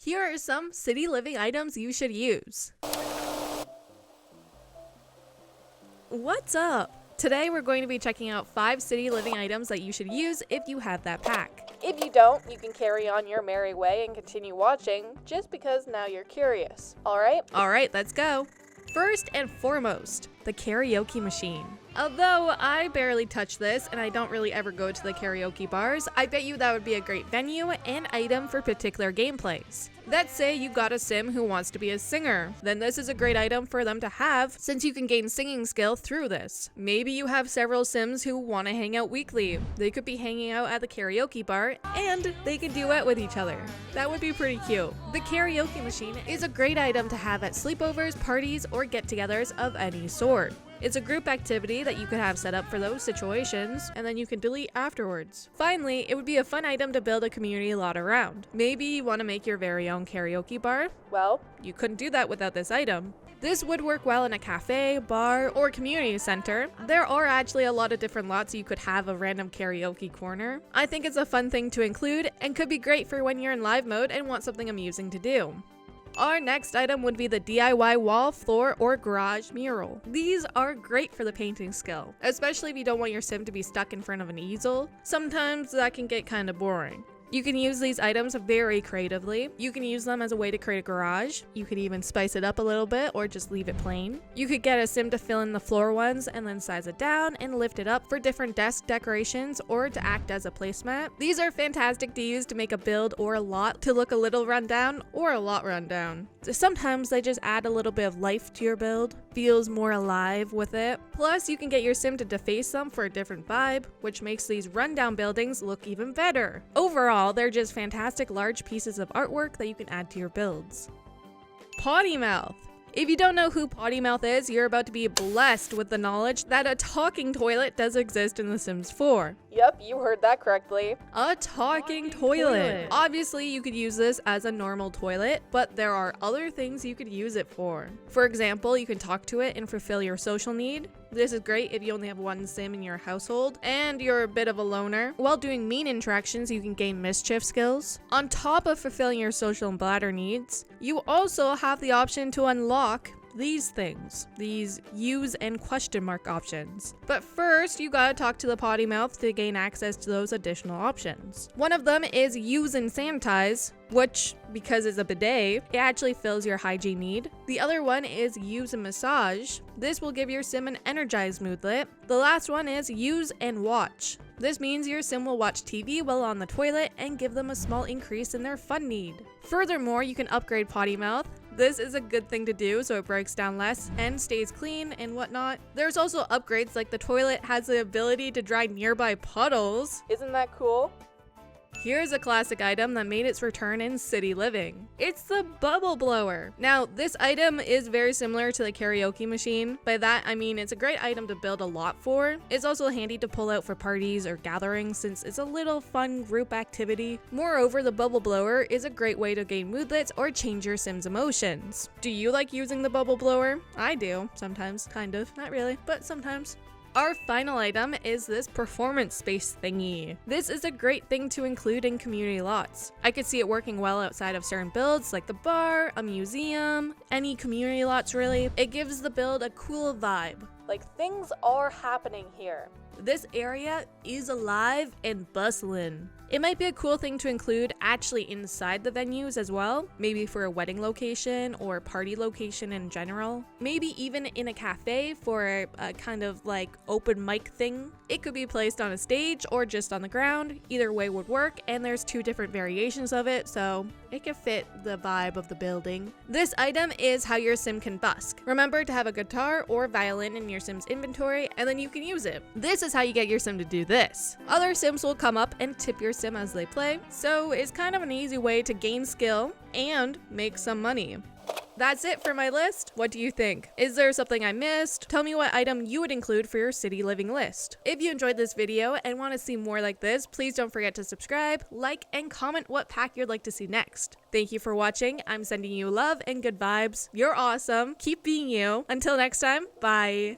Here are some city living items you should use. What's up? Today we're going to be checking out 5 city living items that you should use if you have that pack. If you don't, you can carry on your merry way and continue watching just because now you're curious. Alright, let's go. First and foremost, the karaoke machine. Although I barely touch this and I don't really ever go to the karaoke bars, I bet you that would be a great venue and item for particular gameplays. Let's say you got a sim who wants to be a singer, then this is a great item for them to have since you can gain singing skill through this. Maybe you have several sims who want to hang out weekly. They could be hanging out at the karaoke bar and they can duet with each other. That would be pretty cute. The karaoke machine is a great item to have at sleepovers, parties, or get-togethers of any sort. It's a group activity that you could have set up for those situations, and then you can delete afterwards. Finally, it would be a fun item to build a community lot around. Maybe you want to make your very own karaoke bar? Well, you couldn't do that without this item. This would work well in a cafe, bar, or community center. There are actually a lot of different lots you could have a random karaoke corner. I think it's a fun thing to include, and could be great for when you're in live mode and want something amusing to do. Our next item would be the DIY wall, floor, or garage mural. These are great for the painting skill, especially if you don't want your sim to be stuck in front of an easel. Sometimes that can get kind of boring. You can use these items very creatively. You can use them as a way to create a garage. You could even spice it up a little bit or just leave it plain. You could get a sim to fill in the floor ones and then size it down and lift it up for different desk decorations or to act as a placemat. These are fantastic to use to make a build or a lot to look a little rundown or a lot rundown. Sometimes they just add a little bit of life to your build, feels more alive with it. Plus, you can get your sim to deface them for a different vibe, which makes these rundown buildings look even better. Overall, they're just fantastic large pieces of artwork that you can add to your builds. Potty Mouth. If you don't know who Potty Mouth is, you're about to be blessed with the knowledge that a talking toilet does exist in The Sims 4. Yep, you heard that correctly. A talking toilet. Obviously, you could use this as a normal toilet, but there are other things you could use it for. For example, you can talk to it and fulfill your social need. This is great if you only have one sim in your household and you're a bit of a loner. While doing mean interactions, you can gain mischief skills. On top of fulfilling your social and bladder needs, you also have the option to unlock these things, these use and question mark options. But first, you gotta talk to the Potty Mouth to gain access to those additional options. One of them is use and sanitize, which, because it's a bidet, it actually fills your hygiene need. The other one is use and massage. This will give your sim an energized moodlet. The last one is use and watch. This means your sim will watch TV while on the toilet and give them a small increase in their fun need. Furthermore, you can upgrade Potty Mouth. This is a good thing to do so it breaks down less and stays clean and whatnot. There's also upgrades like the toilet has the ability to dry nearby puddles. Isn't that cool? Here's a classic item that made its return in city living. It's the bubble blower. Now, this item is very similar to the karaoke machine. By that, I mean it's a great item to build a lot for. It's also handy to pull out for parties or gatherings since it's a little fun group activity. Moreover, the bubble blower is a great way to gain moodlets or change your sim's emotions. Do you like using the bubble blower? I do, sometimes, kind of. Not really, but sometimes. Our final item is this performance space thingy. This is a great thing to include in community lots. I could see it working well outside of certain builds like the bar, a museum, any community lots really. It gives the build a cool vibe. Like things are happening here. This area is alive and bustling. It might be a cool thing to include actually inside the venues as well, maybe for a wedding location or party location in general. Maybe even in a cafe for a kind of like open mic thing. It could be placed on a stage or just on the ground. Either way would work, and there's 2 different variations of it, so it can fit the vibe of the building. This item is how your sim can busk. Remember to have a guitar or violin in your sim's inventory, and then you can use it. This is how you get your sim to do this. Other sims will come up and tip your sim as they play, so it's kind of an easy way to gain skill and make some money. That's it for my list. What do you think? Is there something I missed? Tell me what item you would include for your city living list. If you enjoyed this video and want to see more like this, please don't forget to subscribe, like, and comment what pack you'd like to see next. Thank you for watching. I'm sending you love and good vibes. You're awesome. Keep being you. Until next time, bye.